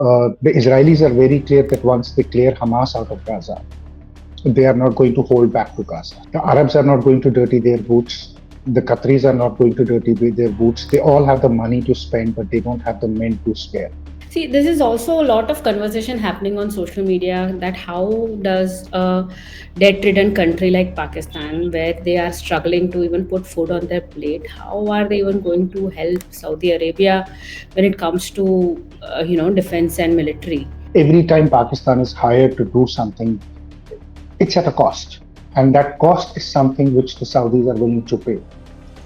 The Israelis are very clear that once they clear Hamas out of Gaza, they are not going to hold back to Gaza. The Arabs are not going to dirty their boots. The Qataris are not going to dirty their boots. They all have the money to spend, but they don't have the men to spare. See, this is also a lot of conversation happening on social media that how does a debt-ridden country like Pakistan, where they are struggling to even put food on their plate, how are they even going to help Saudi Arabia when it comes to defense and military? Every time Pakistan is hired to do something, it's at a cost. And that cost is something which the Saudis are willing to pay.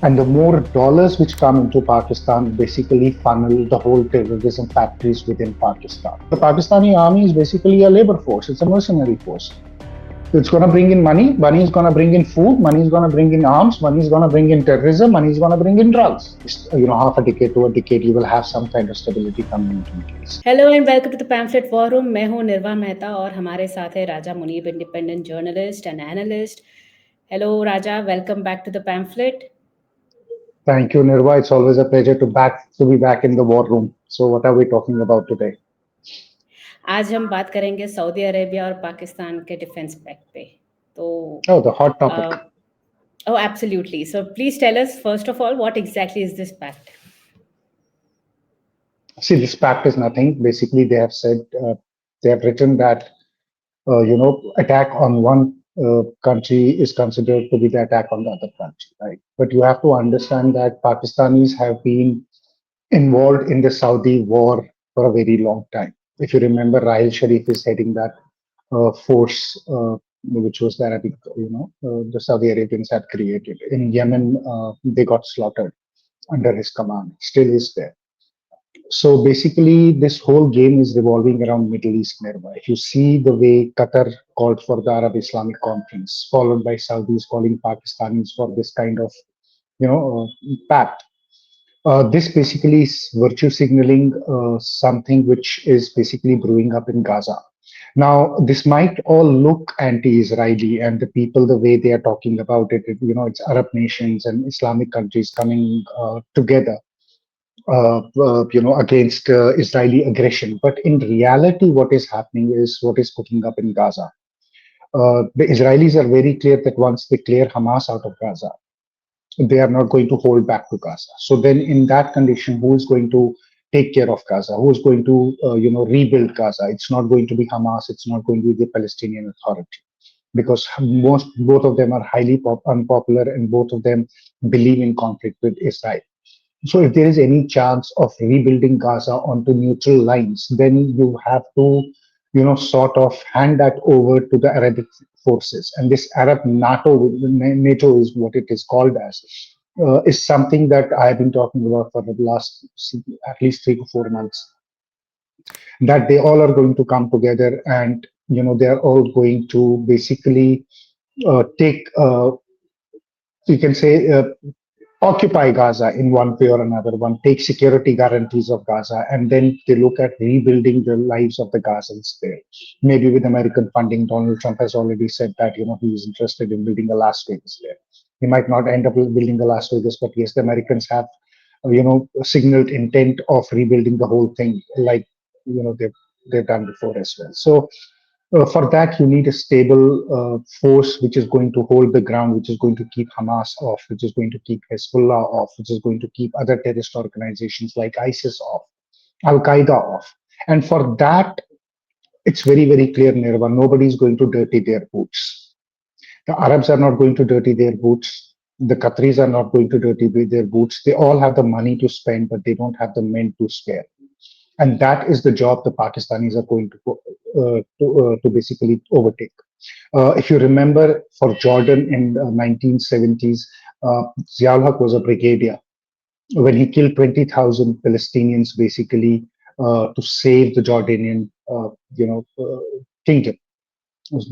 And the more dollars which come into Pakistan basically funnel the whole terrorism factories within Pakistan. The Pakistani army is basically a labor force, it's a mercenary force. It's going to bring in money, money is going to bring in food, money is going to bring in arms, money is going to bring in terrorism, money is going to bring in drugs. Half a decade to a decade, you will have some kind of stability coming into Middle East. Hello and welcome to the pamphlet war room. मैं हूं निर्वा मेहता और हमारे साथ है Raja Munib, independent journalist and analyst. Hello Raja, welcome back to the pamphlet. Thank you, Nirwa. It's always a pleasure to be back in the war room. So, what are we talking about today? आज हम बात करेंगे Saudi Arabia और पाकिस्तान के defence pact पे। तो Oh, the hot topic. Oh, absolutely. So please tell us first of all, what exactly is this pact? See, this pact is nothing. Basically, they have said they have written that attack on one country is considered to be the attack on the other country, right? But you have to understand that Pakistanis have been involved in the Saudi war for a very long time. If you remember, Rahil Sharif is heading that force, which was the Arabic, the Saudi Arabians had created. In Yemen, they got slaughtered under his command, still is there. So basically, this whole game is revolving around Middle East nearby. If you see the way Qatar called for the Arab Islamic Conference, followed by Saudis calling Pakistanis for this kind of, pact, this basically is virtue signaling something which is basically brewing up in Gaza. Now, this might all look anti-Israeli, and the people, the way they are talking about it, it's Arab nations and Islamic countries coming together against Israeli aggression. But in reality, what is happening is what is cooking up in Gaza. The Israelis are very clear that once they clear Hamas out of Gaza, they are not going to hold back to Gaza. So then, in that condition, who is going to take care of Gaza? Who is going to, rebuild Gaza? It's not going to be Hamas. It's not going to be the Palestinian Authority, because both of them are highly unpopular, and both of them believe in conflict with Israel. So if there is any chance of rebuilding Gaza onto neutral lines, then you have to, sort of hand that over to the Arabic forces. And this Arab NATO is what it is called as, is something that I have been talking about for the last at least 3 to 4 months. That they all are going to come together, and they are all going to basically take, you can say, occupy Gaza in one way or another, one take security guarantees of Gaza, and then they look at rebuilding the lives of the Gazans there. Maybe with American funding, Donald Trump has already said that he is interested in building a Las Vegas there. He might not end up building a Las Vegas, but yes, the Americans have signaled intent of rebuilding the whole thing, like they've done before as well. So for that, you need a stable force which is going to hold the ground, which is going to keep Hamas off, which is going to keep Hezbollah off, which is going to keep other terrorist organizations like ISIS off, Al Qaeda off. And for that, it's very, very clear, Nirva, nobody is going to dirty their boots. The Arabs are not going to dirty their boots. The Qataris are not going to dirty their boots. They all have the money to spend, but they don't have the men to spare. And that is the job the Pakistanis are going to basically overtake. If you remember, for Jordan in the 1970s, Ziaul Haq was a brigadier. When he killed 20,000 Palestinians, basically to save the Jordanian, kingdom.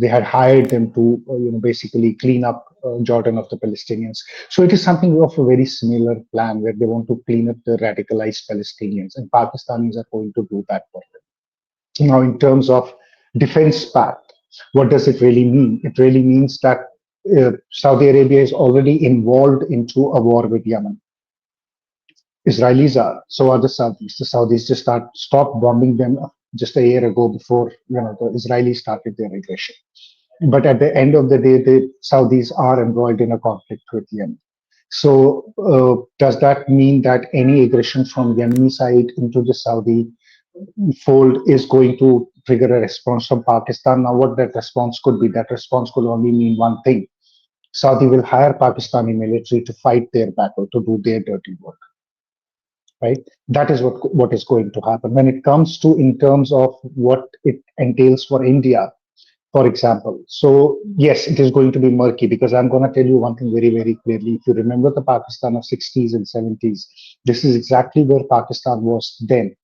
They had hired them to, basically clean up Jordan of the Palestinians. So it is something of a very similar plan where they want to clean up the radicalized Palestinians, and Pakistanis are going to do that for them. Now, in terms of defense pact, what does it really mean? It really means that Saudi Arabia is already involved into a war with Yemen. Israelis are, so are the Saudis. The Saudis just stop bombing them just a year ago before the Israelis started their aggression. But at the end of the day, the Saudis are embroiled in a conflict with Yemen. So does that mean that any aggression from Yemeni side into the Saudi fold is going to trigger a response from Pakistan? Now, what that response could be, that response could only mean one thing. Saudi will hire Pakistani military to fight their battle, to do their dirty work, right? That is what is going to happen. When it comes to in terms of what it entails for India, for example. So yes, it is going to be murky because I'm going to tell you one thing very, very clearly. If you remember the Pakistan of 60s and 70s, this is exactly where Pakistan was then.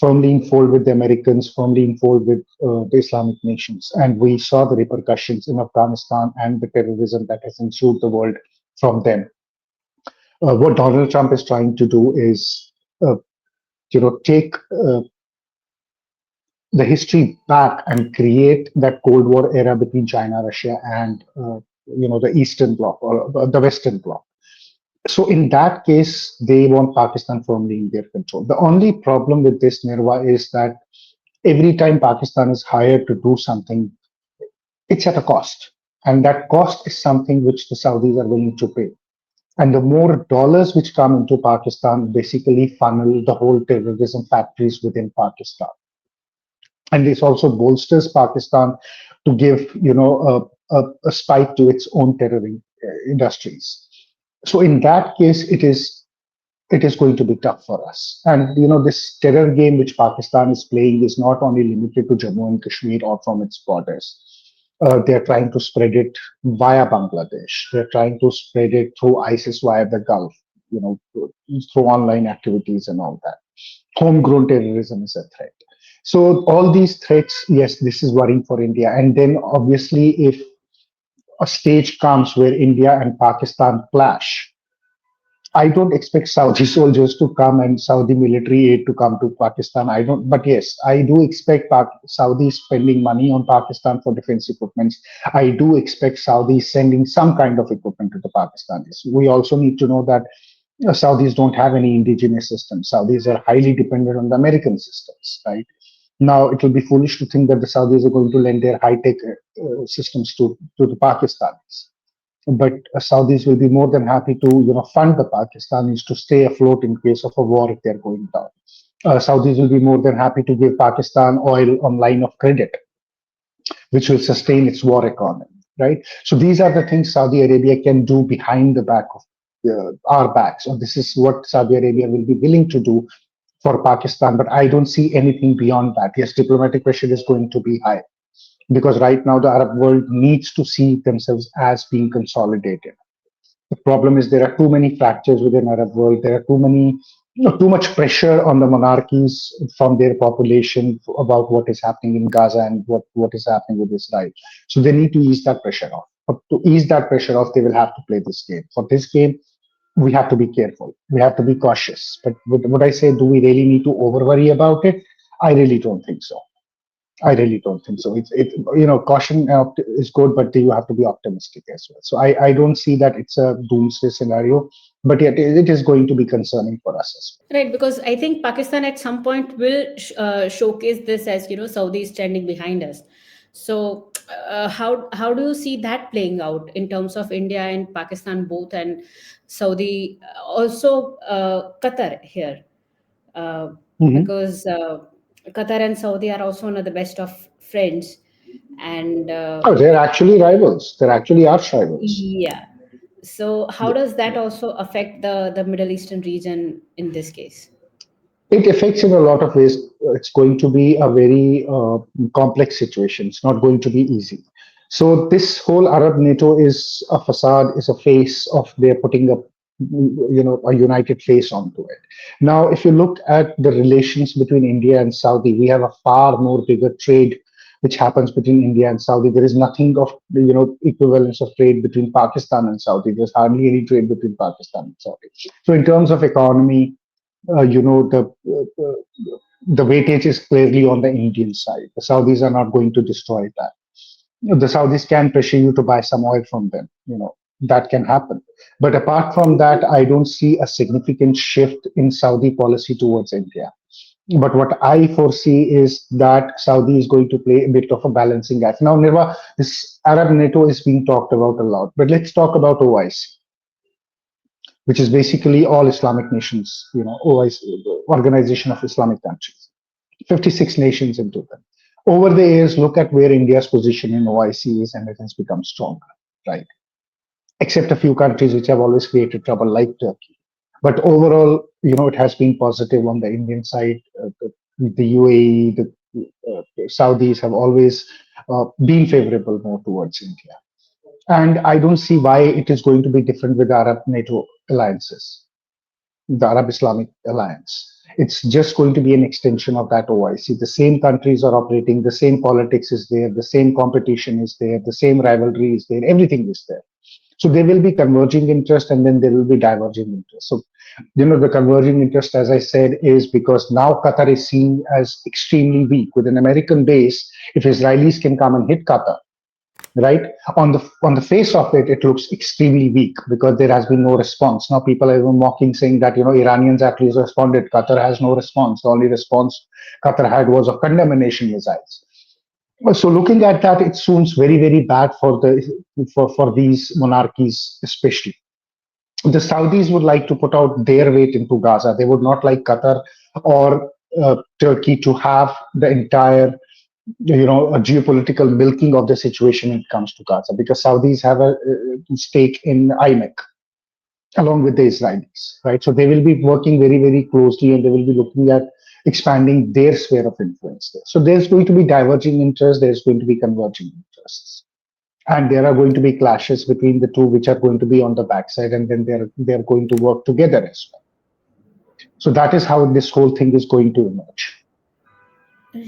Firmly involved with the Americans, firmly involved with the Islamic nations. And we saw the repercussions in Afghanistan and the terrorism that has ensued the world from them. What Donald Trump is trying to do is, take the history back and create that Cold War era between China, Russia, and the Eastern Bloc or the Western Bloc. So in that case, they want Pakistan firmly in their control. The only problem with this, Nirva, is that every time Pakistan is hired to do something, it's at a cost. And that cost is something which the Saudis are willing to pay. And the more dollars which come into Pakistan basically funnel the whole terrorism factories within Pakistan. And this also bolsters Pakistan to give, a spike to its own terror industries. So in that case, it is going to be tough for us. And this terror game which Pakistan is playing is not only limited to Jammu and Kashmir or from its borders. They're trying to spread it via Bangladesh. They're trying to spread it through ISIS via the Gulf, through online activities and all that. Homegrown terrorism is a threat. So all these threats, yes, this is worrying for India. And then obviously, if a stage comes where India and Pakistan clash, I don't expect Saudi soldiers to come and Saudi military aid to come to Pakistan. I don't, but yes, I do expect Saudi spending money on Pakistan for defense equipment. I do expect Saudi sending some kind of equipment to the Pakistanis. We also need to know that Saudis don't have any indigenous systems. Saudis are highly dependent on the American systems, right? Now, it will be foolish to think that the Saudis are going to lend their high-tech systems to the Pakistanis. But Saudis will be more than happy to, fund the Pakistanis to stay afloat in case of a war if they're going down. Saudis will be more than happy to give Pakistan oil on line of credit, which will sustain its war economy, right? So these are the things Saudi Arabia can do behind the back of our backs. And this is what Saudi Arabia will be willing to do for Pakistan. But I don't see anything beyond that. Yes, diplomatic pressure is going to be high because right now the Arab world needs to see themselves as being consolidated. The problem is there are too many fractures within Arab world. There are too much pressure on the monarchies from their population about what is happening in Gaza and what is happening with Israel. So they need to ease that pressure off. But to ease that pressure off, they will have to play this game. For this game, we have to be careful. We have to be cautious. But would I say, do we really need to over worry about it? I really don't think so. I really don't think so. Caution is good, but you have to be optimistic as well. So I don't see that it's a doomsday scenario, but yet it is going to be concerning for us as Right, because I think Pakistan at some point will showcase this as, Saudi is standing behind us. So how do you see that playing out in terms of India and Pakistan both, and Saudi also Qatar here, uh, well. because Qatar and Saudi are also one of the best of friends, and Oh, they're actually rivals. They're actually arch rivals. yeah. So how does that also affect the Middle Eastern region in this case? It affects in a lot of ways. It's going to be a very complex situation. It's not going to be easy. So this whole Arab NATO is a facade, is a face of they're putting up, a united face onto it. Now, if you look at the relations between India and Saudi, we have a far more bigger trade which happens between India and Saudi. There is nothing of equivalence of trade between Pakistan and Saudi. There's hardly any trade between Pakistan and Saudi. So in terms of economy, the weightage is clearly on the Indian side. The Saudis are not going to destroy that. The Saudis can pressure you to buy some oil from them. That can happen. But apart from that, I don't see a significant shift in Saudi policy towards India. But what I foresee is that Saudi is going to play a bit of a balancing act. Now, Nirva, this Arab NATO is being talked about a lot, but let's talk about OIC, which is basically all Islamic nations, OIC, the Organization of Islamic Countries, 56 nations in total. Over the years, look at where India's position in OIC is, and it has become stronger, right? Except a few countries which have always created trouble, like Turkey. But overall, it has been positive on the Indian side. The UAE, the Saudis have always been favorable more towards India. And I don't see why it is going to be different with Arab NATO alliances, the Arab Islamic Alliance. It's just going to be an extension of that OIC. The same countries are operating, the same politics is there, the same competition is there, the same rivalry is there, everything is there. So there will be converging interest and then there will be diverging interest. So, the converging interest, as I said, is because now Qatar is seen as extremely weak. With an American base, if Israelis can come and hit Qatar, right, on the face of it, it looks extremely weak because there has been no response. Now people are even mocking, saying that Iranians at least responded. Qatar has no response. The only response Qatar had was of condemnation missiles. So looking at that, it seems very, very bad for these monarchies, especially. The Saudis would like to put out their weight into Gaza. They would not like Qatar or Turkey to have the entire, a geopolitical milking of the situation when it comes to Gaza, because Saudis have a stake in IMEC along with the Israelis, right? So they will be working very, very closely, and they will be looking at expanding their sphere of influence there. So there's going to be diverging interests, there's going to be converging interests. And there are going to be clashes between the two, which are going to be on the backside, and then they're going to work together as well. So that is how this whole thing is going to emerge.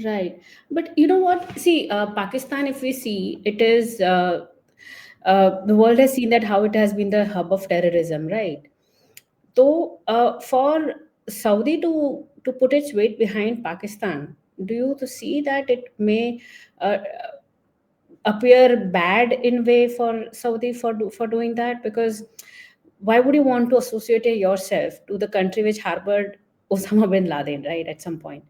Right. But you know what? See, Pakistan, if we see, it is, the world has seen that how it has been the hub of terrorism, right? So, for Saudi to put its weight behind Pakistan, do you to see that it may uh, appear bad in way for Saudi for doing that? Because why would you want to associate yourself to the country which harbored Osama bin Laden, right? At some point,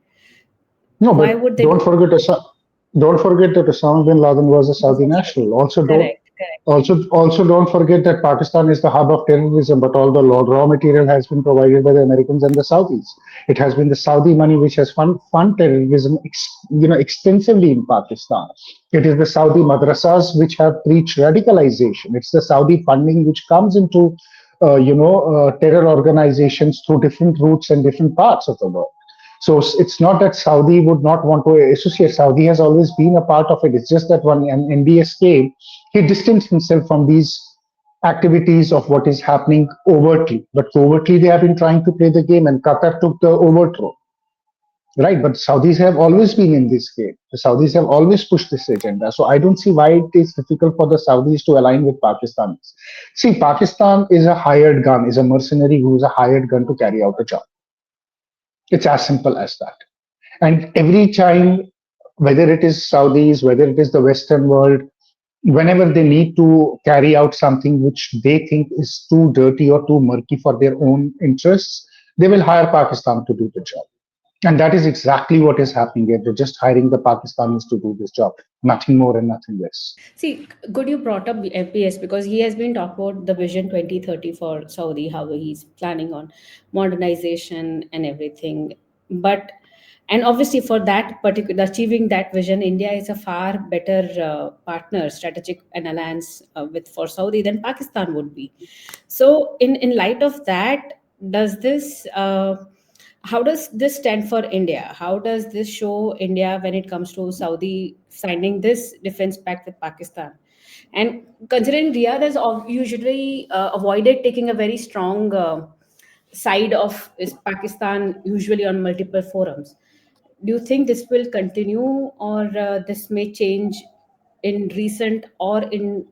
No, why but would they do don't forget that Osama bin Laden was a this Saudi of Saudi? national. Correct, correct. Also don't forget that Pakistan is the hub of terrorism, but all the raw material has been provided by the Americans and the Saudis. It has been the Saudi money which has fund terrorism, extensively in Pakistan. It is the Saudi madrasas which have preached radicalization. It's the Saudi funding which comes into, terror organizations through different routes and different parts of the world. So it's not that Saudi would not want to associate. Saudi has always been a part of it. It's just that when an NBS came, he distanced himself from these activities of what is happening overtly. But covertly, they have been trying to play the game, and Qatar took the overt role. Right, but Saudis have always been in this game. The Saudis have always pushed this agenda. So I don't see why it is difficult for the Saudis to align with Pakistanis. See, Pakistan is a hired gun, is a mercenary who is a hired gun to carry out a job. It's as simple as that. And every time, whether it is Saudis, whether it is the Western world, whenever they need to carry out something which they think is too dirty or too murky for their own interests, they will hire Pakistan to do the job. And that is exactly what is happening here. They're just hiring the Pakistanis to do this job, nothing more and nothing less. See, good you brought up FPS because he has been talking about the Vision 2030 for Saudi, how he's planning on modernization and everything. But and obviously for that particular achieving that vision, India is a far better partner, strategic and alliance with for Saudi than Pakistan would be. So in light of that, does this how does this stand for India? How does this show India when it comes to Saudi signing this defense pact with Pakistan? And considering Riyadh has usually avoided taking a very strong side of is Pakistan, usually on multiple forums, do you think this will continue, or this may change in recent or in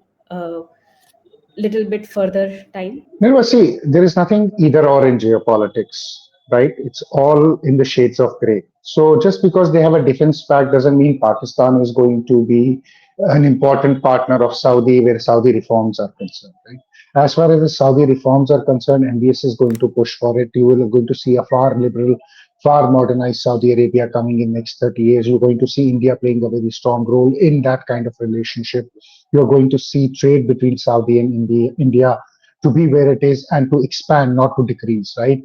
little bit further time? Nirva, see, there is nothing either or in geopolitics, right? It's all in the shades of gray. So just because they have a defense pact doesn't mean Pakistan is going to be an important partner of Saudi where Saudi reforms are concerned, right? As far as the Saudi reforms are concerned, MBS is going to push for it. You will going to see a far liberal, far modernized Saudi Arabia coming in next 30 years. You're going to see India playing a very strong role in that kind of relationship. You're going to see trade between Saudi and India to be where it is and to expand, not to decrease, right?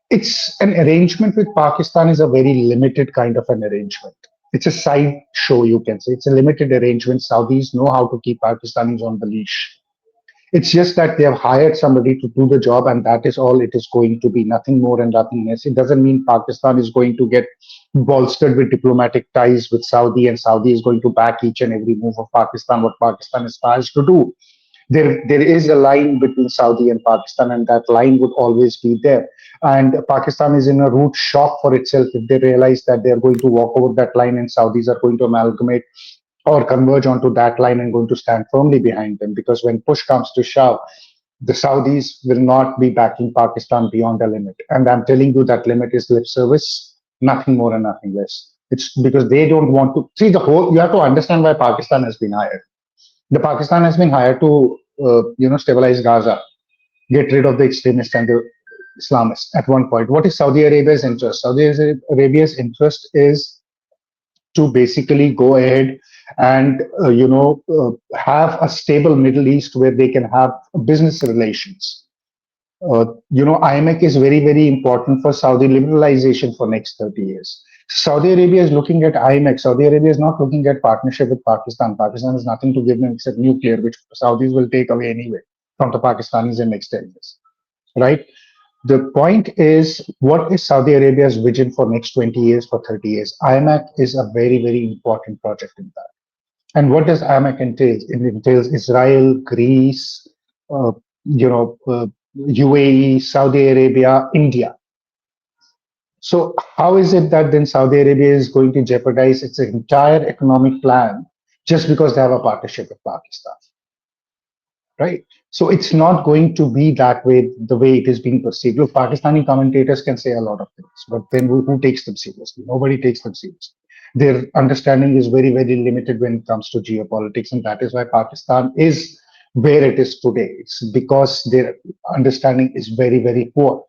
It's an arrangement with Pakistan is a very limited kind of an arrangement. It's a side show, you can say. It's a limited arrangement. Saudis know how to keep Pakistanis on the leash. It's just that they have hired somebody to do the job, and that is all it is going to be, nothing more and nothing less. It doesn't mean Pakistan is going to get bolstered with diplomatic ties with Saudi, and Saudi is going to back each and every move of Pakistan, what Pakistan aspires to do. There is a line between Saudi and Pakistan, and that line would always be there. And Pakistan is in a root shock for itself if they realize that they are going to walk over that line and Saudis are going to amalgamate or converge onto that line and going to stand firmly behind them. Because when push comes to shove, the Saudis will not be backing Pakistan beyond a limit. And I'm telling you that limit is lip service, nothing more and nothing less. It's because they don't want to see the whole. You have to understand why Pakistan has been hired. The Pakistan has been hired to, stabilize Gaza, get rid of the extremists and the Islamists at one point. What is Saudi Arabia's interest? Saudi Arabia's interest is to basically go ahead and have a stable Middle East where they can have business relations. IMEC is very, very important for Saudi liberalization for next 30 years. Saudi Arabia is looking at IMEC. Saudi Arabia is not looking at partnership with Pakistan. Pakistan has nothing to give them except nuclear, which Saudis will take away anyway from the Pakistanis in next 10 years, right? The point is, what is Saudi Arabia's vision for next 20 years, for 30 years? IMEC is a very, very important project in that. And what does IMEC entail? It entails Israel, Greece, uh, UAE, Saudi Arabia, India. So how is it that then Saudi Arabia is going to jeopardize its entire economic plan just because they have a partnership with Pakistan, right? So it's not going to be that way, the way it is being perceived. Look, Pakistani commentators can say a lot of things, but then who takes them seriously? Nobody takes them seriously. Their understanding is very, very limited when it comes to geopolitics, and that is why Pakistan is where it is today. It's because their understanding is very, very poor.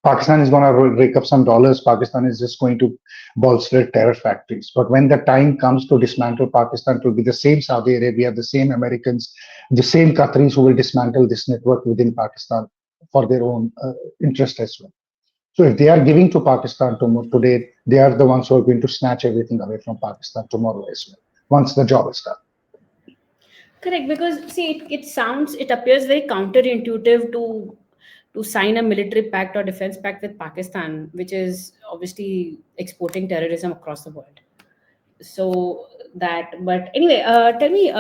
Pakistan is going to rake up some dollars. Pakistan is just going to bolster terror factories. But when the time comes to dismantle Pakistan, it will be the same Saudi Arabia, the same Americans, the same Qataris who will dismantle this network within Pakistan for their own interest as well. So if they are giving to Pakistan today, they are the ones who are going to snatch everything away from Pakistan tomorrow as well, once the job is done. Correct, because see, it appears very counterintuitive to sign a military pact or defense pact with Pakistan, which is obviously exporting terrorism across the world. So that, but anyway, tell me,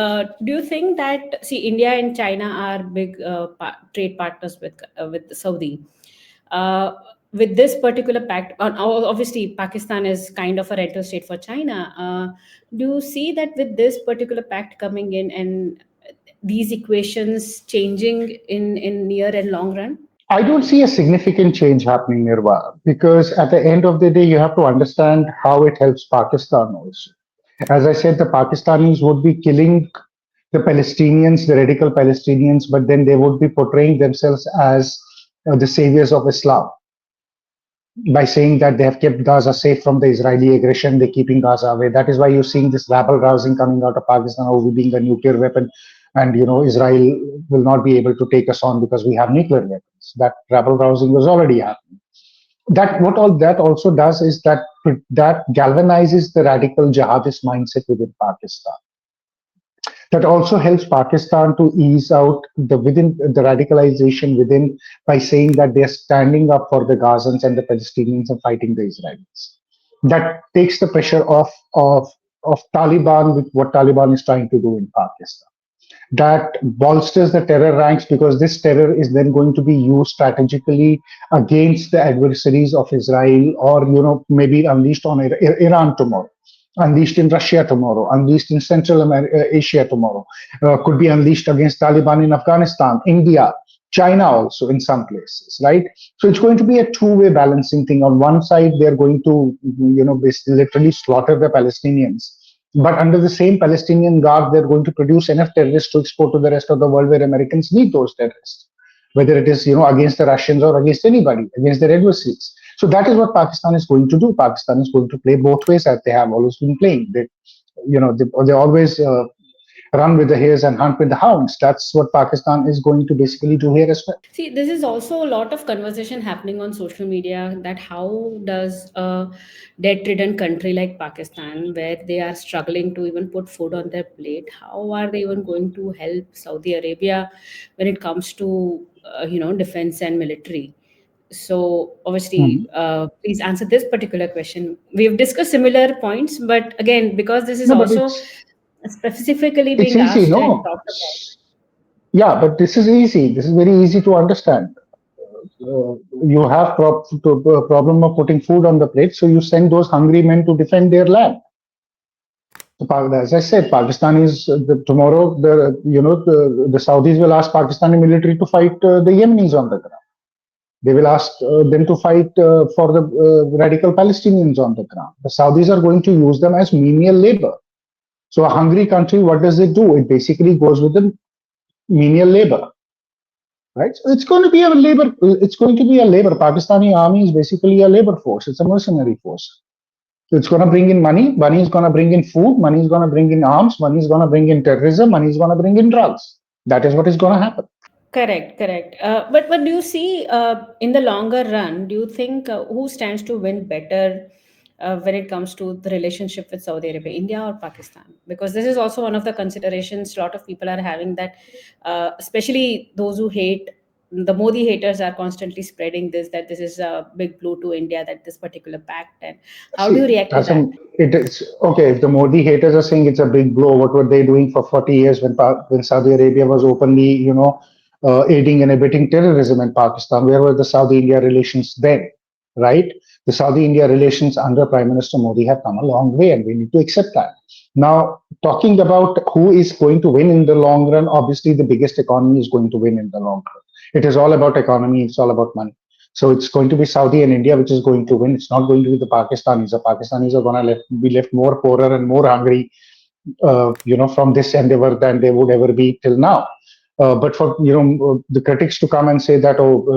do you think that, see, India and China are big trade partners with Saudi? Uh, with this particular pact, obviously Pakistan is kind of a rental state for China. Do you see that with this particular pact coming in and these equations changing in near and long run? I don't see a significant change happening, Nirwa, because at the end of the day, you have to understand how it helps Pakistan also. As I said, the Pakistanis would be killing the Palestinians, the radical Palestinians, but then they would be portraying themselves as the saviors of Islam by saying that they have kept Gaza safe from the Israeli aggression, they're keeping Gaza away. That is why you're seeing this rabble rousing coming out of Pakistan over being a nuclear weapon. And Israel will not be able to take us on because we have nuclear weapons. That rabble rousing was already happening. That what all that also does is that galvanizes the radical jihadist mindset within Pakistan. That also helps Pakistan to ease out the radicalization within by saying that they are standing up for the Gazans and the Palestinians and fighting the Israelis. That takes the pressure off Taliban with what Taliban is trying to do in Pakistan. That bolsters the terror ranks because this terror is then going to be used strategically against the adversaries of Israel, or maybe unleashed on Iran tomorrow, unleashed in Russia tomorrow, unleashed in Asia tomorrow, could be unleashed against Taliban in Afghanistan, India, China also in some places, right? So it's going to be a two-way balancing thing. On one side, they're going to, basically literally slaughter the Palestinians. But under the same Palestinian guard, they're going to produce enough terrorists to export to the rest of the world where Americans need those terrorists, whether it is, against the Russians or against anybody, against their adversaries. So that is what Pakistan is going to do. Pakistan is going to play both ways as they have always been playing. They always run with the hares and hunt with the hounds. That's what Pakistan is going to basically do here as well. See, this is also a lot of conversation happening on social media that how does a debt-ridden country like Pakistan, where they are struggling to even put food on their plate, how are they even going to help Saudi Arabia when it comes to defense and military? So obviously, Mhm. please answer this particular question. We've discussed similar points, but again, because this is No, but also specifically it's being easy. asked and No, talked about. yeah, but this is easy. This is very easy to understand. You have problem of putting food on the plate, so you send those hungry men to defend their land. So, as I said, Pakistan is tomorrow. The Saudis will ask Pakistani military to fight the Yemenis on the ground. They will ask them to fight for the radical Palestinians on the ground. The Saudis are going to use them as menial labor. So a hungry country, what does it do? It basically goes with the menial labor, right? So it's going to be a labor. It's going to be a labor. Pakistani army is basically a labor force. It's a mercenary force. So it's going to bring in money. Money is going to bring in food. Money is going to bring in arms. Money is going to bring in terrorism. Money is going to bring in drugs. That is what is going to happen. Correct, correct. But do you see in the longer run, do you think who stands to win better when it comes to the relationship with Saudi Arabia, India or Pakistan? Because this is also one of the considerations a lot of people are having that, especially those who hate the Modi haters are constantly spreading this that this is a big blow to India, that this particular pact. And how do you See, react to that? it is okay. If the Modi haters are saying it's a big blow, what were they doing for 40 years when Saudi Arabia was openly, aiding and abetting terrorism in Pakistan? Where were the Saudi-India relations then? Right? The Saudi-India relations under Prime Minister Modi have come a long way, and we need to accept that. Now, talking about who is going to win in the long run, obviously the biggest economy is going to win in the long run. It is all about economy. It's all about money. So it's going to be Saudi and India which is going to win. It's not going to be the Pakistanis. The Pakistanis are going to be left more poorer and more hungry, from this endeavor than they would ever be till now. But for the critics to come and say that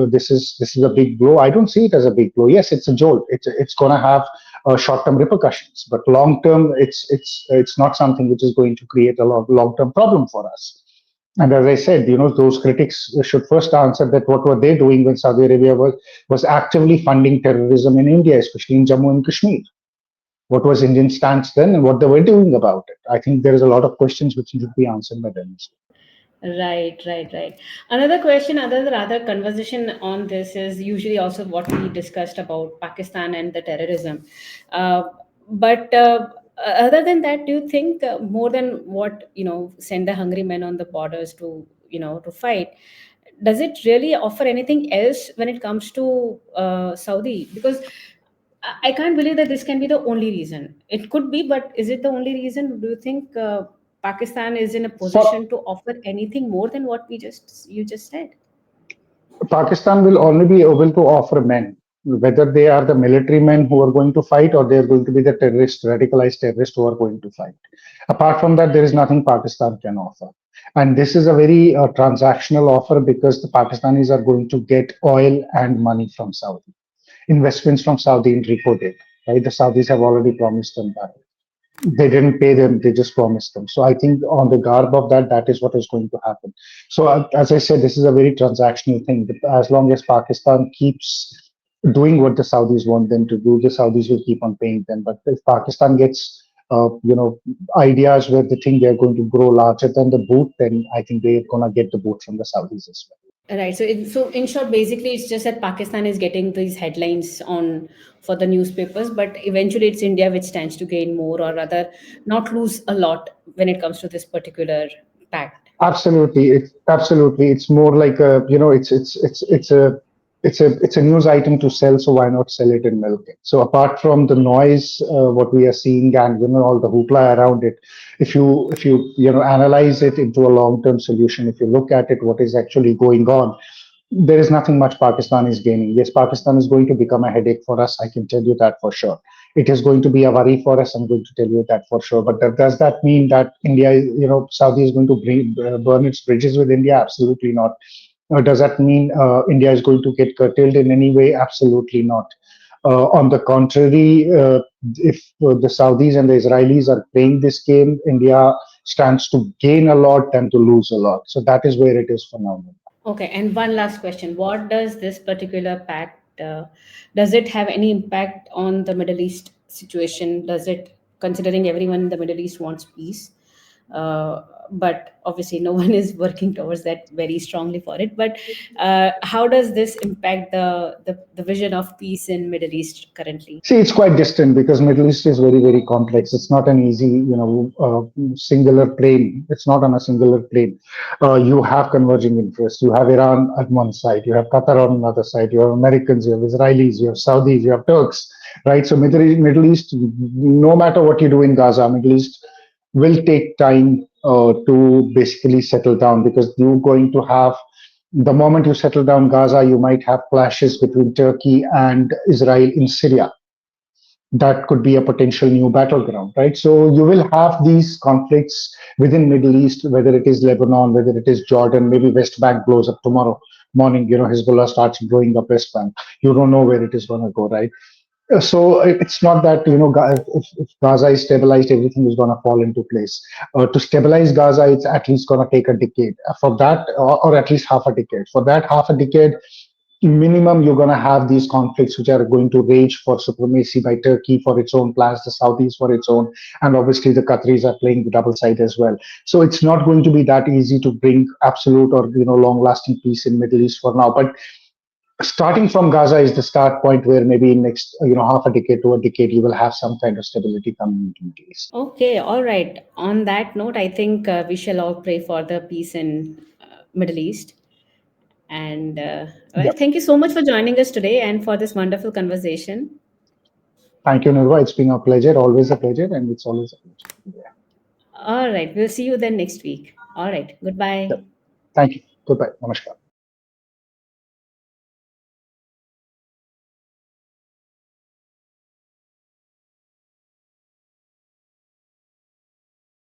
this is a big blow, I don't see it as a big blow. Yes, it's a jolt. It's going to have short-term repercussions, but long-term, it's not something which is going to create a long-term problem for us. And as I said, those critics should first answer that what were they doing when Saudi Arabia was actively funding terrorism in India, especially in Jammu and Kashmir. What was Indian stance then, and what they were doing about it? I think there is a lot of questions which should be answered by them. Right, right, right. Another question, other conversation on this is usually also what we discussed about Pakistan and the terrorism. Uh, but other than that, do you think more than what send the hungry men on the borders to to fight? Does it really offer anything else when it comes to Saudi? Because I can't believe that this can be the only reason. It could be, but is it the only reason? Do you think Pakistan is in a For position to offer anything more than what you just said? Pakistan will only be able to offer men, whether they are the military men who are going to fight or they are going to be the terrorists, radicalized terrorists who are going to fight. Apart from that, there is nothing Pakistan can offer. And this is a very transactional offer because the Pakistanis are going to get oil and money from Saudi, investments from Saudi in repo debt. Right? The Saudis have already promised them that. They didn't pay them, they just promised them. So I think on the garb of that, that is what is going to happen. So as I said, this is a very transactional thing. As long as Pakistan keeps doing what the Saudis want them to do, the Saudis will keep on paying them. But if Pakistan gets ideas where they think they're going to grow larger than the boot, then I think they're going to get the boot from the Saudis as well. Right. So in short, basically, it's just that Pakistan is getting these headlines on for the newspapers, but eventually it's India which stands to gain more, or rather, not lose a lot when it comes to this particular pact. Absolutely, it's more like it's a news item to sell. So why not sell it and milk it? So apart from the noise, what we are seeing and all the hoopla around it, if you analyze it into a long term solution, if you look at it, what is actually going on, there is nothing much Pakistan is gaining. Yes, Pakistan is going to become a headache for us. I can tell you that for sure. It is going to be a worry for us. I'm going to tell you that for sure. But does that mean that India, Saudi is going to burn its bridges with India? Absolutely not. Does that mean India is going to get curtailed in any way? Absolutely not. On the contrary, if the Saudis and the Israelis are playing this game, India stands to gain a lot than to lose a lot. So that is where it is for now. Okay, and one last question. What does this particular pact, does it have any impact on the Middle East situation? Does it, considering everyone in the Middle East wants peace, but obviously no one is working towards that very strongly for it. But how does this impact the vision of peace in Middle East currently? See, it's quite distant because Middle East is very, very complex. It's not an easy, singular plane. It's not on a singular plane. You have converging interests. You have Iran at one side. You have Qatar on another side. You have Americans. You have Israelis. You have Saudis. You have Turks. Right. So Middle East, no matter what you do in Gaza, Middle East will take time to basically settle down because you're going to have the moment you settle down Gaza, you might have clashes between Turkey and Israel in Syria. That could be a potential new battleground, right? So you will have these conflicts within Middle East, whether it is Lebanon, whether it is Jordan, maybe West Bank blows up tomorrow morning. Hezbollah starts blowing up West Bank. You don't know where it is going to go, right? So it's not that if Gaza is stabilized, everything is going to fall into place. To stabilize Gaza, it's at least going to take a decade. For that, or at least half a decade. For that half a decade, minimum you're going to have these conflicts which are going to rage for supremacy by Turkey for its own plans, the Saudis for its own, and obviously the Qataris are playing the double side as well. So it's not going to be that easy to bring absolute or long lasting peace in Middle East for now. But starting from Gaza is the start point where maybe in next half a decade to a decade you will have some kind of stability coming into Middle East. Okay, all right. On that note, I think we shall all pray for the peace in Middle East. And well, Yep. thank you so much for joining us today and for this wonderful conversation. Thank you, Nirva. It's been a pleasure, always a pleasure, and it's always a pleasure. Yeah. All right, we'll see you then next week. All right, goodbye. Yep. Thank you. Goodbye. Namaskar.